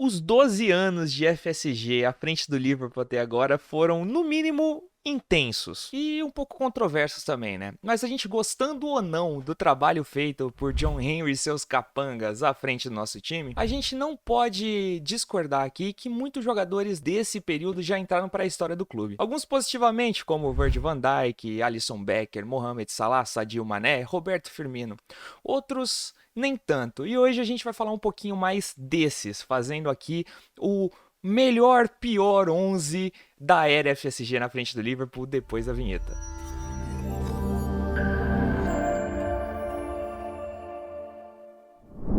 Os 12 anos de FSG à frente do Liverpool até agora foram, no mínimo, intensos e um pouco controversos também, né? Mas a gente gostando ou não do trabalho feito por John Henry e seus capangas à frente do nosso time, a gente não pode discordar aqui que muitos jogadores desse período já entraram para a história do clube. Alguns positivamente, como Virgil van Dijk, Alisson Becker, Mohamed Salah, Sadio Mané, Roberto Firmino. Outros nem tanto. E hoje a gente vai falar um pouquinho mais desses, fazendo aqui o melhor, pior 11 da era FSG na frente do Liverpool depois da vinheta.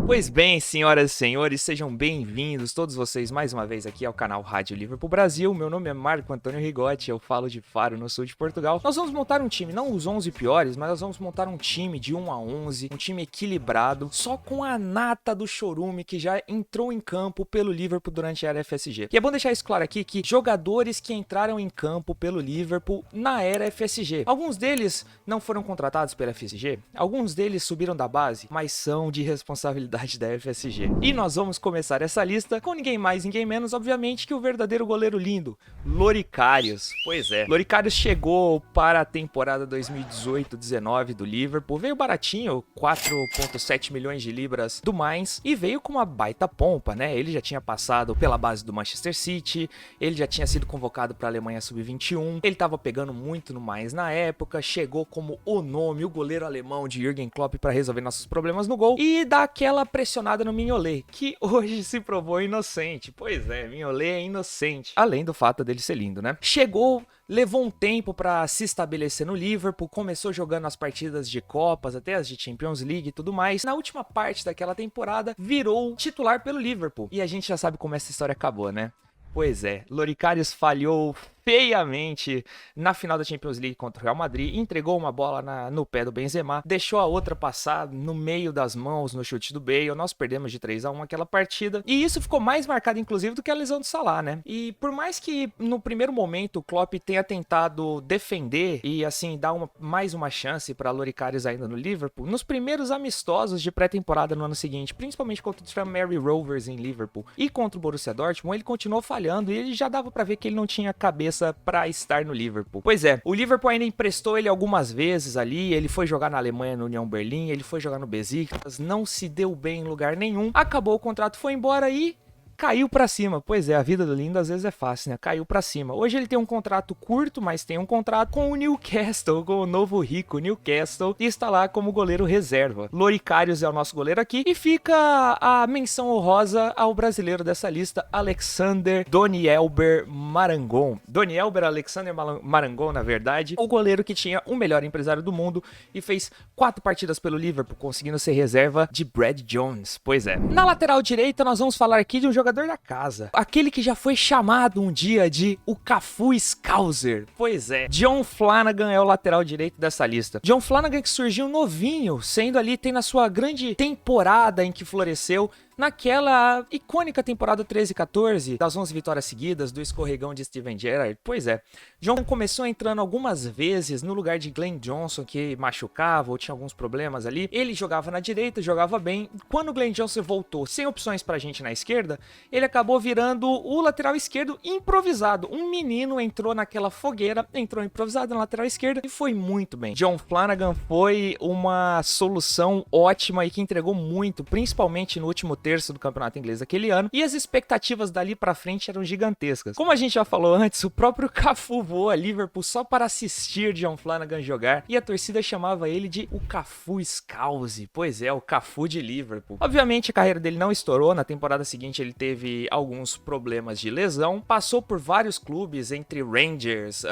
Pois bem, senhoras e senhores, sejam bem-vindos todos vocês mais uma vez aqui ao canal Rádio Liverpool Brasil. Meu nome é Marco Antônio Rigotti, eu falo de Faro, no sul de Portugal. Nós vamos montar um time, não os 11 piores, mas nós vamos montar um time de 1 a 11, um time equilibrado, só com a nata do chorume que já entrou em campo pelo Liverpool durante a era FSG. E é bom deixar isso claro aqui que jogadores que entraram em campo pelo Liverpool na era FSG, alguns deles não foram contratados pela FSG, alguns deles subiram da base, mas são de responsabilidade da FSG. E nós vamos começar essa lista com ninguém mais, ninguém menos, obviamente, que o verdadeiro goleiro lindo, Loris Karius. Pois é, Loris Karius chegou para a temporada 2018-19 do Liverpool, veio baratinho, 4,7 milhões de libras do Mainz, e veio com uma baita pompa, né? Ele já tinha passado pela base do Manchester City, ele já tinha sido convocado para a Alemanha Sub-21, ele estava pegando muito no Mainz na época, chegou como o nome, o goleiro alemão de Jürgen Klopp para resolver nossos problemas no gol, e dá aquela pressionada no Mignolet, que hoje se provou inocente. Pois é, Mignolet é inocente. Além do fato dele ser lindo, né? Chegou, levou um tempo para se estabelecer no Liverpool, começou jogando as partidas de Copas, até as de Champions League e tudo mais. Na última parte daquela temporada, virou titular pelo Liverpool. E a gente já sabe como essa história acabou, né? Pois é, Loris Karius falhou feiamente na final da Champions League contra o Real Madrid, entregou uma bola no pé do Benzema, deixou a outra passar no meio das mãos no chute do Bale, nós perdemos de 3-1 aquela partida, e isso ficou mais marcado inclusive do que a lesão do Salah, né? E por mais que no primeiro momento o Klopp tenha tentado defender e assim dar mais uma chance para Loris Karius ainda no Liverpool, nos primeiros amistosos de pré-temporada no ano seguinte, principalmente contra o Tranmere Rovers em Liverpool e contra o Borussia Dortmund, ele continuou falhando e ele já dava para ver que ele não tinha cabeça para estar no Liverpool. Pois é, o Liverpool ainda emprestou ele algumas vezes ali, ele foi jogar na Alemanha no União Berlim, ele foi jogar no Besiktas, não se deu bem em lugar nenhum, acabou o contrato, foi embora e caiu pra cima. Pois é, a vida do lindo às vezes é fácil, né? Caiu pra cima. Hoje ele tem um contrato curto, mas tem um contrato com o Newcastle, com o novo rico Newcastle, e está lá como goleiro reserva. Loris Karius é o nosso goleiro aqui, e fica a menção honrosa ao brasileiro dessa lista, Alexander Donielber Marangon. Donielber Alexander Marangon, na verdade, o goleiro que tinha o melhor empresário do mundo e fez 4 partidas pelo Liverpool, conseguindo ser reserva de Brad Jones. Pois é. Na lateral direita, nós vamos falar aqui de um jogador da casa, aquele que já foi chamado um dia de o Cafu Scouser. Pois é, John Flanagan é o lateral direito dessa lista. John Flanagan que surgiu novinho, sendo ali, tem na sua grande temporada em que floresceu, naquela icônica temporada 13-14, das 11 vitórias seguidas, do escorregão de Steven Gerrard. Pois é, John começou entrando algumas vezes no lugar de Glenn Johnson, que machucava ou tinha alguns problemas ali. Ele jogava na direita, jogava bem. Quando o Glenn Johnson voltou sem opções pra gente na esquerda, ele acabou virando o lateral esquerdo improvisado. Um menino entrou naquela fogueira, entrou improvisado na lateral esquerda e foi muito bem. John Flanagan foi uma solução ótima e que entregou muito, principalmente no último terço do campeonato inglês daquele ano, e as expectativas dali pra frente eram gigantescas. Como a gente já falou antes, o próprio Cafu voou a Liverpool só para assistir John Flanagan jogar, e a torcida chamava ele de o Cafu Scouse. Pois é, o Cafu de Liverpool. Obviamente a carreira dele não estourou, na temporada seguinte ele teve alguns problemas de lesão, passou por vários clubes, entre Rangers,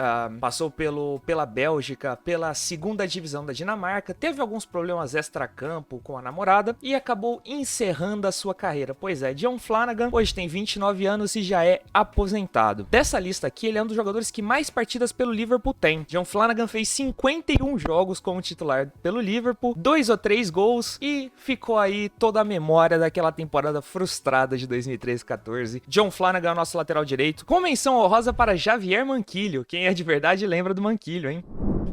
passou pela Bélgica, pela segunda divisão da Dinamarca, teve alguns problemas extra-campo com a namorada, e acabou encerrando a sua carreira. Pois é, John Flanagan hoje tem 29 anos e já é aposentado. Dessa lista aqui, ele é um dos jogadores que mais partidas pelo Liverpool tem. John Flanagan fez 51 jogos como titular pelo Liverpool, 2 ou 3 gols, e ficou aí toda a memória daquela temporada frustrada de 2013-14. John Flanagan é o nosso lateral direito, com menção honrosa para Javier Manquillo. Quem é de verdade lembra do Manquillo, hein?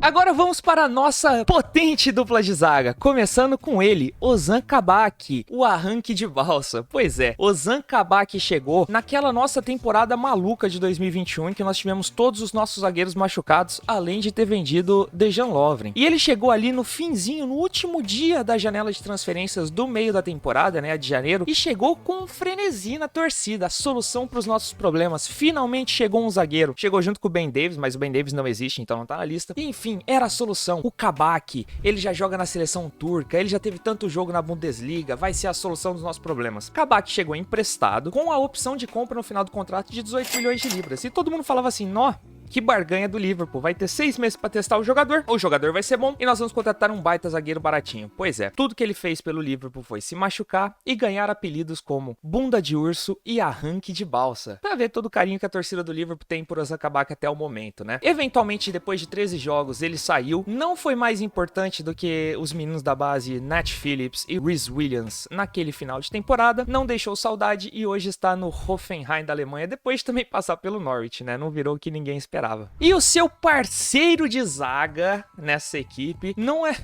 Agora vamos para a nossa potente dupla de zaga, começando com ele, Ozan Kabak, o arranque de balsa. Pois é, Ozan Kabak chegou naquela nossa temporada maluca de 2021, em que nós tivemos todos os nossos zagueiros machucados, além de ter vendido Dejan Lovren. E ele chegou ali no finzinho, no último dia da janela de transferências do meio da temporada, né, de janeiro, e chegou com frenesi na torcida, a solução para os nossos problemas. Finalmente chegou um zagueiro, chegou junto com o Ben Davies, mas o Ben Davies não existe, então não tá na lista. E, enfim, era a solução. O Kabak, ele já joga na seleção turca, ele já teve tanto jogo na Bundesliga, vai ser a solução dos nossos problemas. Kabak chegou emprestado com a opção de compra no final do contrato de 18 milhões de libras. E todo mundo falava assim, nó, que barganha do Liverpool, vai ter 6 meses pra testar o jogador vai ser bom e nós vamos contratar um baita zagueiro baratinho. Pois é, tudo que ele fez pelo Liverpool foi se machucar e ganhar apelidos como bunda de urso e arranque de balsa, pra ver todo o carinho que a torcida do Liverpool tem por Ozan Kabak até o momento, né? Eventualmente, depois de 13 jogos, ele saiu, não foi mais importante do que os meninos da base Nat Phillips e Rhys Williams naquele final de temporada, não deixou saudade e hoje está no Hoffenheim da Alemanha, depois de também passar pelo Norwich, né? Não virou o que ninguém esperava. E o seu parceiro de zaga nessa equipe não é...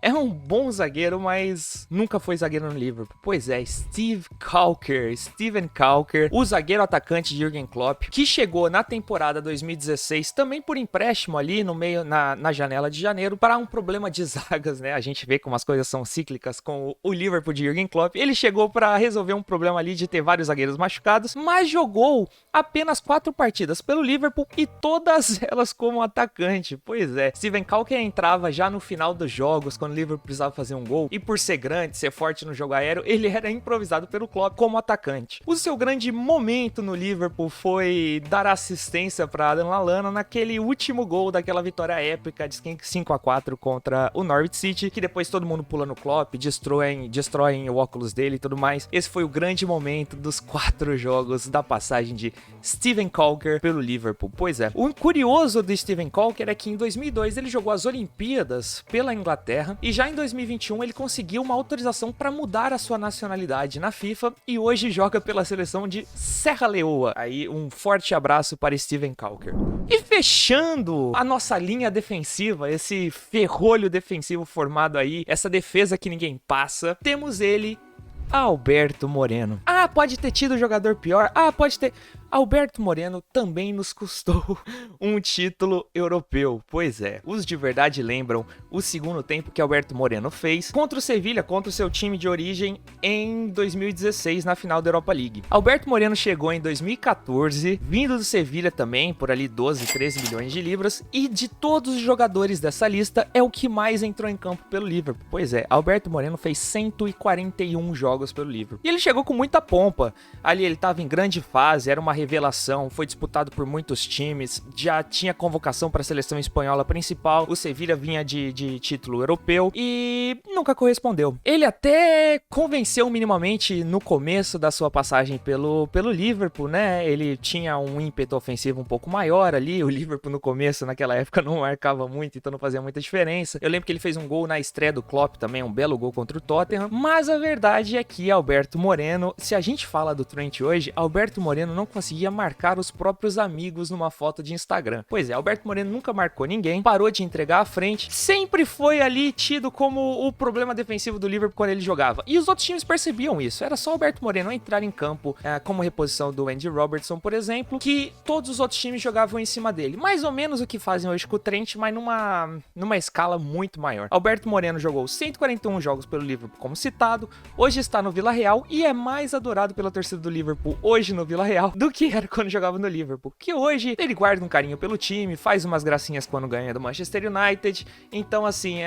é um bom zagueiro, mas nunca foi zagueiro no Liverpool. Pois é, Steven Caulker, o zagueiro atacante de Jürgen Klopp, que chegou na temporada 2016 também por empréstimo ali no meio, na janela de janeiro, para um problema de zagas, né? A gente vê como as coisas são cíclicas com o Liverpool de Jürgen Klopp. Ele chegou para resolver um problema ali de ter vários zagueiros machucados, mas jogou apenas 4 partidas pelo Liverpool e todas elas como atacante. Pois é, Steven Caulker entrava já no final dos jogos, quando o Liverpool precisava fazer um gol, e por ser grande, ser forte no jogo aéreo, ele era improvisado pelo Klopp como atacante. O seu grande momento no Liverpool foi dar assistência para Adam Lallana naquele último gol daquela vitória épica de 5-4 contra o Norwich City, que depois todo mundo pula no Klopp, destroem o óculos dele e tudo mais. Esse foi o grande momento dos 4 jogos da passagem de Steven Caulker pelo Liverpool. Pois é, o curioso do Steven Caulker é que em 2002 ele jogou as Olimpíadas pela Inglaterra e já em 2021 ele conseguiu uma autorização para mudar a sua nacionalidade na FIFA e hoje joga pela seleção de Serra Leoa. Aí um forte abraço para Steven Caulker. E fechando a nossa linha defensiva, esse ferrolho defensivo formado aí, essa defesa que ninguém passa, temos ele, Alberto Moreno. Ah, pode ter tido jogador pior? Ah, pode ter... Alberto Moreno também nos custou um título europeu. Pois é, os de verdade lembram o segundo tempo que Alberto Moreno fez contra o Sevilha, contra o seu time de origem em 2016 na final da Europa League. Alberto Moreno chegou em 2014, vindo do Sevilha também, por ali 12, 13 milhões de libras, e de todos os jogadores dessa lista é o que mais entrou em campo pelo Liverpool. Pois é, Alberto Moreno fez 141 jogos pelo Liverpool. E ele chegou com muita pompa. Ali ele estava em grande fase, era uma revelação, foi disputado por muitos times, já tinha convocação para a seleção espanhola principal, o Sevilha vinha de título europeu e nunca correspondeu. Ele até convenceu minimamente no começo da sua passagem pelo Liverpool, né? Ele tinha um ímpeto ofensivo um pouco maior ali, o Liverpool no começo, naquela época, não marcava muito, então não fazia muita diferença. Eu lembro que ele fez um gol na estreia do Klopp também, um belo gol contra o Tottenham, mas a verdade é que Alberto Moreno, se a gente fala do Trent hoje, Alberto Moreno não conseguia marcar os próprios amigos numa foto de Instagram. Pois é, Alberto Moreno nunca marcou ninguém, parou de entregar à frente, sempre foi ali tido como o problema defensivo do Liverpool quando ele jogava. E os outros times percebiam isso, era só o Alberto Moreno entrar em campo como reposição do Andy Robertson, por exemplo, que todos os outros times jogavam em cima dele. Mais ou menos o que fazem hoje com o Trent, mas numa escala muito maior. Alberto Moreno jogou 141 jogos pelo Liverpool, como citado, hoje está no Vila Real e é mais adorado pela torcida do Liverpool hoje no Vila Real do que era quando jogava no Liverpool, que hoje ele guarda um carinho pelo time, faz umas gracinhas quando ganha do Manchester United, então assim,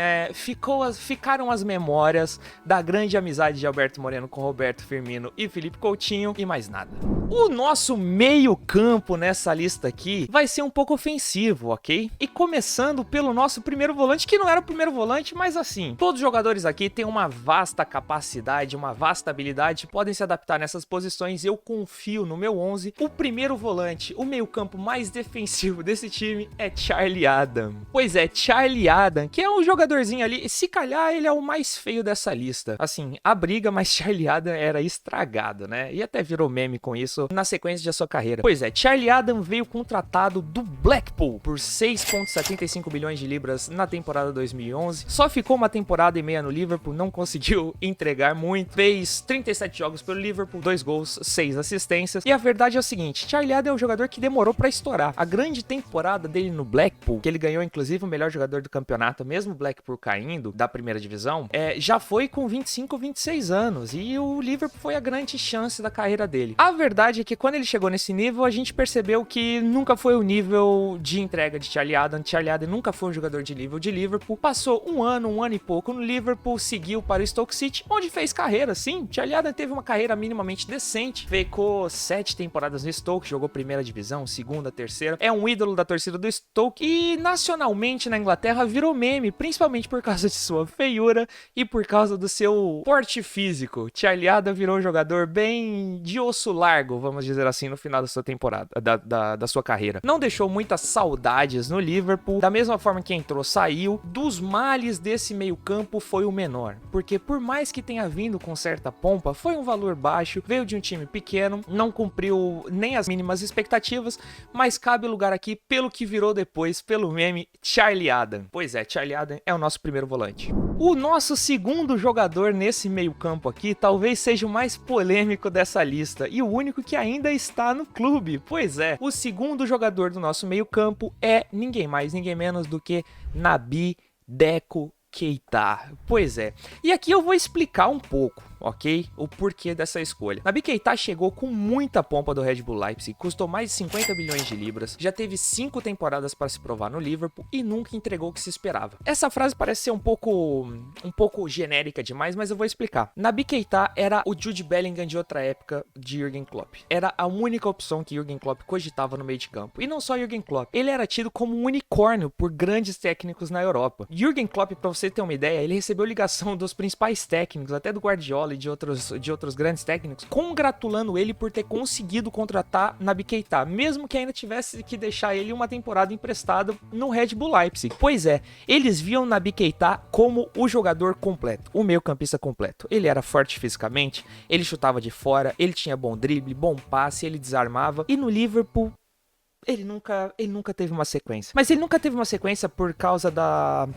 ficaram as memórias da grande amizade de Alberto Moreno com Roberto Firmino e Felipe Coutinho e mais nada. O nosso meio campo nessa lista aqui vai ser um pouco ofensivo, ok? E começando pelo nosso primeiro volante, que não era o primeiro volante, mas assim, todos os jogadores aqui têm uma vasta capacidade, uma vasta habilidade, podem se adaptar nessas posições, eu confio no meu 11. O primeiro volante, o meio-campo mais defensivo desse time é Charlie Adam. Pois é, Charlie Adam, que é um jogadorzinho ali, se calhar ele é o mais feio dessa lista. Assim, a briga, mas Charlie Adam era estragado, né? E até virou meme com isso. sucesso na sequência de sua carreira. Pois é, Charlie Adam veio contratado do Blackpool por 6,75 bilhões de libras na temporada 2011. Só ficou uma temporada e meia no Liverpool, não conseguiu entregar muito. Fez 37 jogos pelo Liverpool, 2 gols, 6 assistências. E a verdade é o seguinte, Charlie Adam é um jogador que demorou pra estourar. A grande temporada dele no Blackpool, que ele ganhou inclusive o melhor jogador do campeonato, mesmo o Blackpool caindo da primeira divisão, já foi com 25, 26 anos. E o Liverpool foi a grande chance da carreira dele. A verdade é que quando ele chegou nesse nível, a gente percebeu que nunca foi o nível de entrega de Charlie Adam. Charlie Adam nunca foi um jogador de nível de Liverpool. Passou um ano e pouco no Liverpool, seguiu para o Stoke City, onde fez carreira, sim. Charlie Adam teve uma carreira minimamente decente, ficou 7 temporadas no Stoke, jogou primeira divisão, segunda, terceira. É um ídolo da torcida do Stoke e nacionalmente na Inglaterra virou meme, principalmente por causa de sua feiura e por causa do seu porte físico. Charlie Adam virou um jogador bem de osso largo, vamos dizer assim, no final da sua temporada, da sua carreira. Não deixou muitas saudades no Liverpool, da mesma forma que entrou, saiu. Dos males desse meio campo foi o menor, porque por mais que tenha vindo com certa pompa, foi um valor baixo, veio de um time pequeno, não cumpriu nem as mínimas expectativas, mas cabe lugar aqui pelo que virou depois, pelo meme Charlie Adam. Pois é, Charlie Adam é o nosso primeiro volante. O nosso segundo jogador nesse meio campo aqui talvez seja o mais polêmico dessa lista e o único que ainda está no clube. Pois é, o segundo jogador do nosso meio campo é ninguém mais, ninguém menos do que Naby Deco Keita. Pois é, e aqui eu vou explicar um pouco, ok? O porquê dessa escolha. Naby Keita chegou com muita pompa do Red Bull Leipzig, custou mais de 50 bilhões de libras, já teve 5 temporadas para se provar no Liverpool e nunca entregou o que se esperava. Essa frase parece ser um pouco genérica demais, mas eu vou explicar. Naby Keita era o Jude Bellingham de outra época de Jürgen Klopp. Era a única opção que Jürgen Klopp cogitava no meio de campo. E não só Jürgen Klopp, ele era tido como um unicórnio por grandes técnicos na Europa. Jürgen Klopp, para você ter uma ideia, ele recebeu ligação dos principais técnicos, até do Guardiola e de outros grandes técnicos, congratulando ele por ter conseguido contratar Naby Keita, mesmo que ainda tivesse que deixar ele uma temporada emprestado no Red Bull Leipzig. Pois é, eles viam Naby Keita como o jogador completo, o meio-campista completo. Ele era forte fisicamente, ele chutava de fora, ele tinha bom drible, bom passe, ele desarmava, e no Liverpool ele nunca teve uma sequência. Mas ele nunca teve uma sequência por causa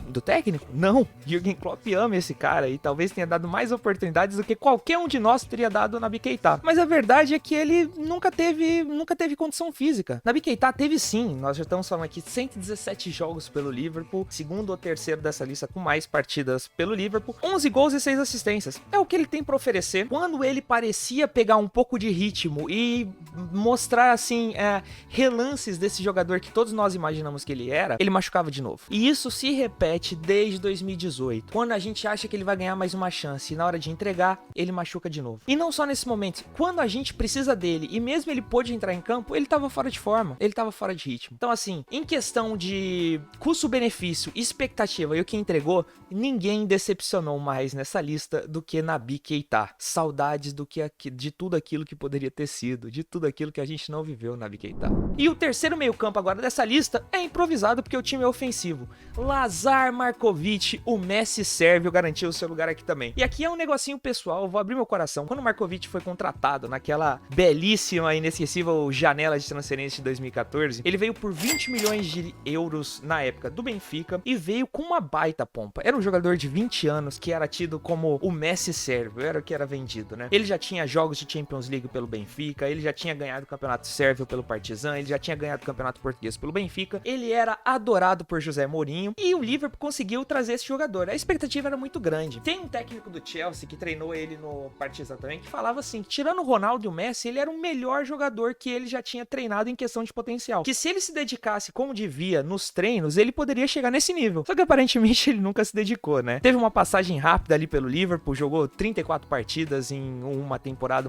do técnico? Não. Jürgen Klopp ama esse cara e talvez tenha dado mais oportunidades do que qualquer um de nós teria dado ao Naby Keita. Mas a verdade é que ele nunca teve condição física. Naby Keita teve sim. Nós já estamos falando aqui 117 jogos pelo Liverpool, segundo ou terceiro dessa lista com mais partidas pelo Liverpool, 11 gols e 6 assistências. É o que ele tem para oferecer. Quando ele parecia pegar um pouco de ritmo e mostrar assim relances desse jogador que todos nós imaginamos que ele era, ele machucava de novo. E isso se repete desde 2018. Quando a gente acha que ele vai ganhar mais uma chance e na hora de entregar, ele machuca de novo. E não só nesse momento, quando a gente precisa dele e mesmo ele pôde entrar em campo, ele tava fora de forma, ele tava fora de ritmo. Então assim, em questão de custo-benefício, expectativa e o que entregou, ninguém decepcionou mais nessa lista do que Naby Keita. Saudades de tudo aquilo que poderia ter sido, de tudo aquilo que a gente não viveu, Naby Keita. E o terceiro meio campo agora dessa lista é improvisado porque o time é ofensivo. Lazar Markovic, o Messi sérvio, garantiu o seu lugar aqui também. E aqui é um negocinho pessoal, eu vou abrir meu coração. Quando o Markovic foi contratado naquela belíssima e inesquecível janela de transferência de 2014, ele veio por 20 milhões de euros na época do Benfica e veio com uma baita pompa. Era um jogador de 20 anos que era tido como o Messi sérvio, era o que era vendido, né? Ele já tinha jogos de Champions League pelo Benfica, ele já tinha ganhado o Campeonato Sérvio pelo Partizan, ele já tinha ganhado o Campeonato Português pelo Benfica, ele era adorado por José Mourinho e o Liverpool conseguiu trazer esse jogador. A expectativa era muito grande. Tem um técnico do Chelsea que treinou ele no Partizan também, que falava assim, que tirando o Ronaldo e o Messi, ele era o melhor jogador que ele já tinha treinado em questão de potencial. Que se ele se dedicasse como devia nos treinos, ele poderia chegar nesse nível. Só que aparentemente ele nunca se dedicou, né? Teve uma passagem rápida ali pelo Liverpool, jogou 34 partidas em uma temporada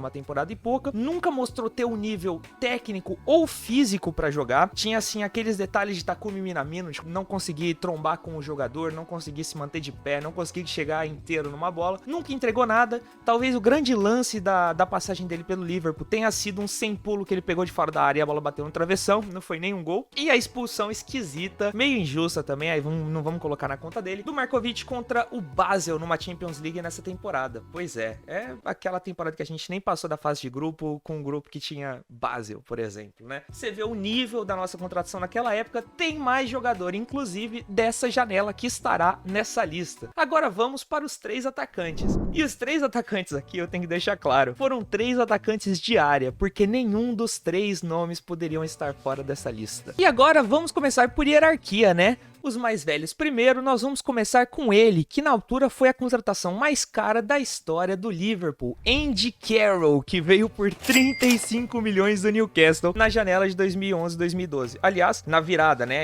e pouca, nunca mostrou ter um nível técnico ou físico físico pra jogar. Tinha, assim, aqueles detalhes de Takumi Minamino, de não conseguir trombar com o jogador, não conseguir se manter de pé, não conseguir chegar inteiro numa bola. Nunca entregou nada. Talvez o grande lance da passagem dele pelo Liverpool tenha sido um sem pulo que ele pegou de fora da área e a bola bateu no travessão. Não foi nenhum gol. E a expulsão esquisita, meio injusta também, aí não vamos colocar na conta dele, do Markovic contra o Basel numa Champions League nessa temporada. Pois é aquela temporada que a gente nem passou da fase de grupo com um grupo que tinha Basel, por exemplo, né? Você vê o nível da nossa contratação naquela época, tem mais jogador, inclusive, dessa janela que estará nessa lista. Agora vamos para os 3 atacantes. E os 3 atacantes aqui, eu tenho que deixar claro, foram 3 atacantes de área, porque nenhum dos 3 nomes poderiam estar fora dessa lista. E agora vamos começar por hierarquia, né? Os mais velhos primeiro, nós vamos começar com ele, que na altura foi a contratação mais cara da história do Liverpool, Andy Carroll, que veio por 35 milhões do Newcastle na janela de 2011-2012. Aliás, na virada, né,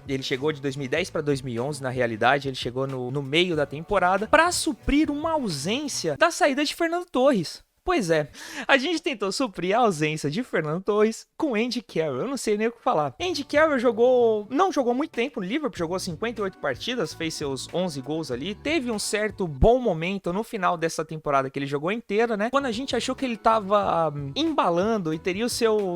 ele chegou de 2010 para 2011, na realidade, ele chegou no meio da temporada para suprir uma ausência da saída de Fernando Torres. Pois é, a gente tentou suprir a ausência de Fernando Torres com Andy Carroll, eu não sei nem o que falar. Andy Carroll não jogou muito tempo no Liverpool, jogou 58 partidas, fez seus 11 gols ali, teve um certo bom momento no final dessa temporada que ele jogou inteira, né? Quando a gente achou que ele tava embalando e teria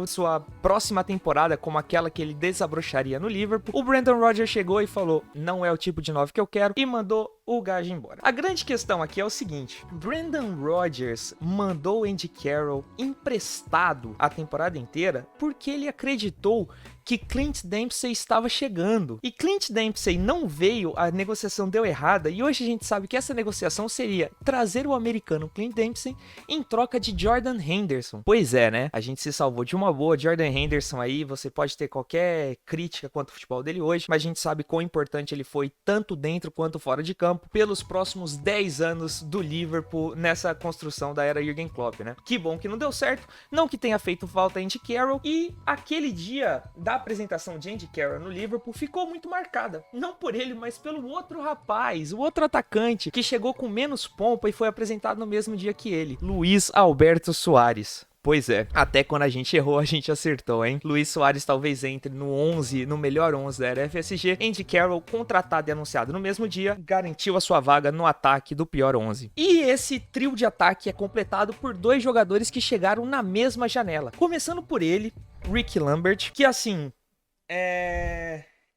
sua próxima temporada como aquela que ele desabrocharia no Liverpool, o Brendan Rodgers chegou e falou, não é o tipo de 9 que eu quero, e mandou o gajo embora. A grande questão aqui é o seguinte, Brendan Rodgers mandou Andy Carroll emprestado a temporada inteira porque ele acreditou que Clint Dempsey estava chegando. E Clint Dempsey não veio, a negociação deu errada, e hoje a gente sabe que essa negociação seria trazer o americano Clint Dempsey em troca de Jordan Henderson. Pois é, né? A gente se salvou de uma boa. Jordan Henderson aí, você pode ter qualquer crítica quanto ao futebol dele hoje, mas a gente sabe quão importante ele foi tanto dentro quanto fora de campo pelos próximos 10 anos do Liverpool nessa construção da era Jürgen Klopp, né? Que bom que não deu certo, não que tenha feito falta Andy Carroll, e aquele dia da apresentação de Andy Carroll no Liverpool ficou muito marcada, não por ele, mas pelo outro rapaz, o outro atacante que chegou com menos pompa e foi apresentado no mesmo dia que ele, Luiz Alberto Soares. Pois é, até quando a gente errou, a gente acertou, hein? Luiz Soares talvez entre no 11, no melhor 11 da era FSG. Andy Carroll, contratado e anunciado no mesmo dia, garantiu a sua vaga no ataque do pior 11. E esse trio de ataque é completado por 2 jogadores que chegaram na mesma janela. Começando por ele, Ricky Lambert, que assim,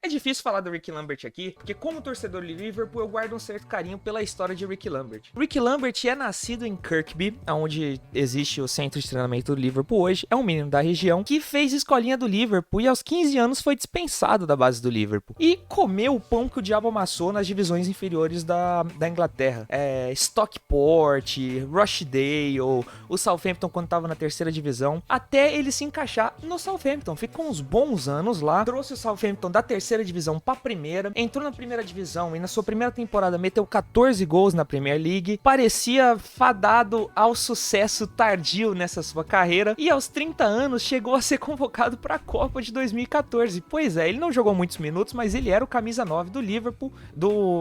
É difícil falar do Ricky Lambert aqui, porque como torcedor de Liverpool, eu guardo um certo carinho pela história de Ricky Lambert. Ricky Lambert é nascido em Kirkby, onde existe o centro de treinamento do Liverpool hoje. É um menino da região que fez escolinha do Liverpool e aos 15 anos foi dispensado da base do Liverpool. E comeu o pão que o diabo amassou nas divisões inferiores da Inglaterra. Stockport, Rochdale, o Southampton quando estava na 3ª divisão, até ele se encaixar no Southampton. Ficou uns bons anos lá, trouxe o Southampton da 3ª divisão pra 1ª, entrou na 1ª divisão e na sua primeira temporada meteu 14 gols na Premier League, parecia fadado ao sucesso tardio nessa sua carreira e aos 30 anos chegou a ser convocado para a Copa de 2014. Pois é, ele não jogou muitos minutos, mas ele era o camisa 9 do Liverpool,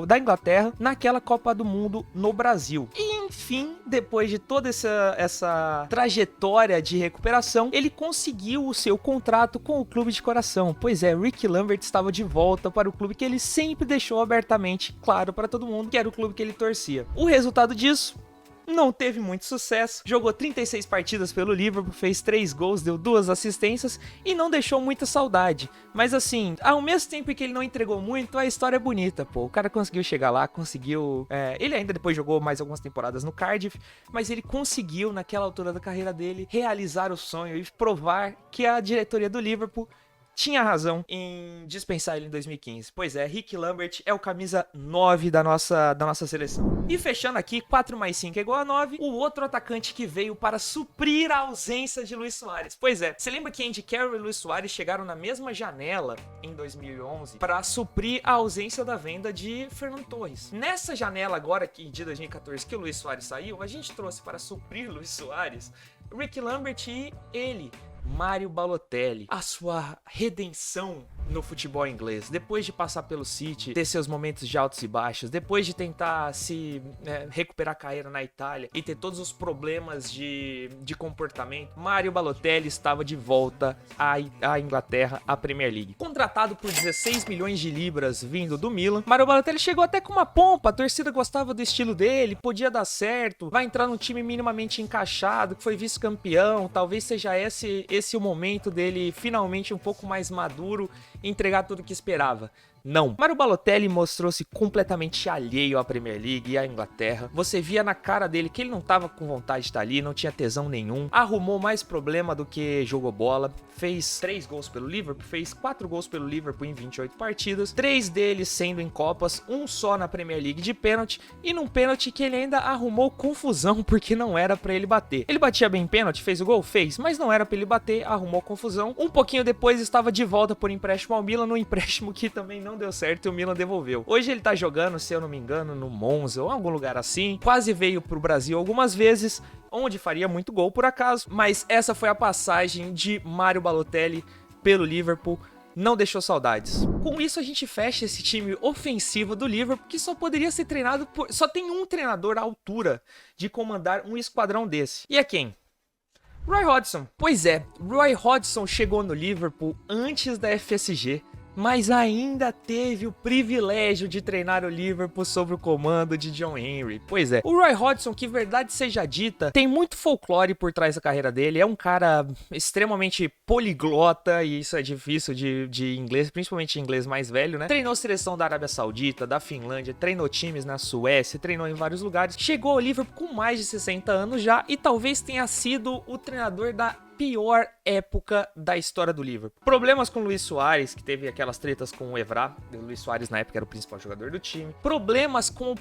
da Inglaterra, naquela Copa do Mundo no Brasil. E enfim, depois de toda essa trajetória de recuperação, ele conseguiu o seu contrato com o clube de coração. Pois é, Ricky Lambert estava de volta para o clube que ele sempre deixou abertamente claro para todo mundo que era o clube que ele torcia. O resultado disso não teve muito sucesso, jogou 36 partidas pelo Liverpool, fez 3 gols, deu 2 assistências e não deixou muita saudade. Mas assim, ao mesmo tempo que ele não entregou muito, a história é bonita, pô. O cara conseguiu chegar lá, conseguiu... ele ainda depois jogou mais algumas temporadas no Cardiff, mas ele conseguiu, naquela altura da carreira dele, realizar o sonho e provar que a diretoria do Liverpool tinha razão em dispensar ele em 2015. Pois é, Ricky Lambert é o camisa 9 da nossa seleção. E fechando aqui, 4 mais 5 é igual a 9, o outro atacante que veio para suprir a ausência de Luiz Soares. Pois é, você lembra que Andy Carroll e Luiz Soares chegaram na mesma janela em 2011 para suprir a ausência da venda de Fernando Torres. Nessa janela agora, que de 2014, que o Luiz Soares saiu, a gente trouxe para suprir Luiz Soares, Ricky Lambert e ele, Mário Balotelli. A sua redenção no futebol inglês, depois de passar pelo City, ter seus momentos de altos e baixos, depois de tentar se recuperar a carreira na Itália e ter todos os problemas de comportamento, Mario Balotelli estava de volta à Inglaterra, à Premier League. Contratado por 16 milhões de libras vindo do Milan, Mario Balotelli chegou até com uma pompa, a torcida gostava do estilo dele, podia dar certo, vai entrar num time minimamente encaixado, que foi vice-campeão, talvez seja esse o momento dele finalmente um pouco mais maduro e entregar tudo o que esperava. Não. Mario Balotelli mostrou-se completamente alheio à Premier League e à Inglaterra. Você via na cara dele que ele não tava com vontade de estar ali, não tinha tesão nenhum. Arrumou mais problema do que jogou bola. Fez 3 gols pelo Liverpool, fez 4 gols pelo Liverpool em 28 partidas. 3 deles sendo em Copas, um só na Premier League de pênalti. E num pênalti que ele ainda arrumou confusão, porque não era pra ele bater. Ele batia bem em pênalti, fez o gol? Fez, mas não era pra ele bater, arrumou confusão. Um pouquinho depois estava de volta por empréstimo ao Milan, no empréstimo que também não deu certo e o Milan devolveu. Hoje ele tá jogando, se eu não me engano, no Monza ou em algum lugar assim. Quase veio pro Brasil algumas vezes, onde faria muito gol por acaso, mas essa foi a passagem de Mario Balotelli pelo Liverpool. Não deixou saudades. Com isso a gente fecha esse time ofensivo do Liverpool, que só poderia ser treinado por... Só tem um treinador à altura de comandar um esquadrão desse. E é quem? Roy Hodgson. Pois é, Roy Hodgson chegou no Liverpool antes da FSG, mas ainda teve o privilégio de treinar o Liverpool sob o comando de John Henry. Pois é, o Roy Hodgson, que verdade seja dita, tem muito folclore por trás da carreira dele, é um cara extremamente poliglota, e isso é difícil de inglês, principalmente inglês mais velho, né? Treinou seleção da Arábia Saudita, da Finlândia, treinou times na Suécia, treinou em vários lugares, chegou ao Liverpool com mais de 60 anos já, e talvez tenha sido o treinador da pior época da história do Liverpool. Problemas com o Luis Soares, que teve aquelas tretas com o Evra. O Luis Soares na época era o principal jogador do time. Problemas com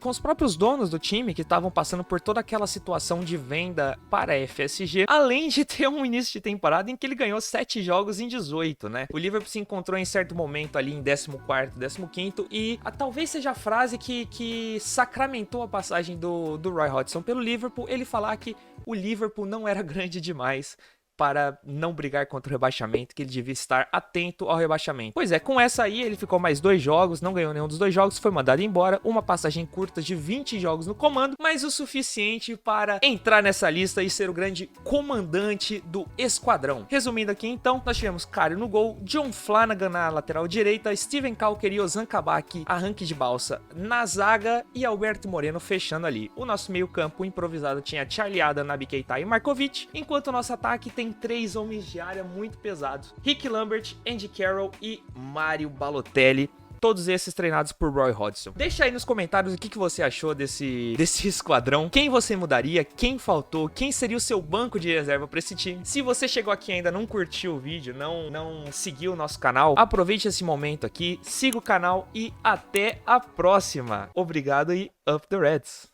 os próprios donos do time, que estavam passando por toda aquela situação de venda para a FSG. Além de ter um início de temporada em que ele ganhou 7 jogos em 18, né? O Liverpool se encontrou em certo momento ali em 14º, 15º, e talvez seja a frase que sacramentou a passagem do Roy Hodgson pelo Liverpool, ele falar que o Liverpool não era grande demais para não brigar contra o rebaixamento, que ele devia estar atento ao rebaixamento. Pois é, com essa aí ele ficou mais 2 jogos, não ganhou nenhum dos 2 jogos, foi mandado embora, uma passagem curta de 20 jogos no comando, mas o suficiente para entrar nessa lista e ser o grande comandante do esquadrão. Resumindo aqui então, nós tivemos Cario no gol, John Flanagan na lateral direita, Steven Kalker e Ozan Kabak, arranque de balsa na zaga e Alberto Moreno fechando ali. O nosso meio campo improvisado tinha Charlie Adam, Naby Keita e Markovic, enquanto o nosso ataque tem 3 homens de área muito pesados: Rick Lambert, Andy Carroll e Mario Balotelli. Todos esses treinados por Roy Hodgson. Deixa aí nos comentários o que você achou desse esquadrão. Quem você mudaria? Quem faltou? Quem seria o seu banco de reserva para esse time? Se você chegou aqui e ainda não curtiu o vídeo, não seguiu o nosso canal, aproveite esse momento aqui, siga o canal e até a próxima. Obrigado e Up the Reds!